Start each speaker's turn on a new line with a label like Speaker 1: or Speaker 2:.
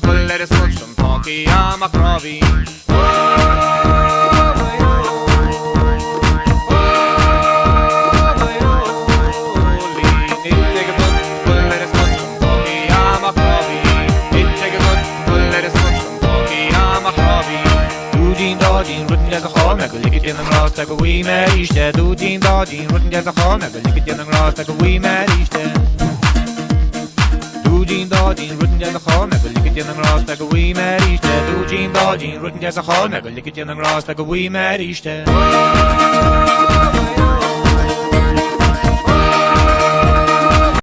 Speaker 1: Fuller skott som tak i Amakravi. Lik it in the grass like a wee Mary Stead. Do Jean Dodging, Rutten Jazz a Horn, lik it in the grass like a wee Mary Stead. Do Jean Dodging, Rutten Jazz a Horn, lik it in the grass like a wee Mary Stead. Do Jean Dodging, Rutten Jazz a Horn, lik it in the grass like a wee Mary Stead.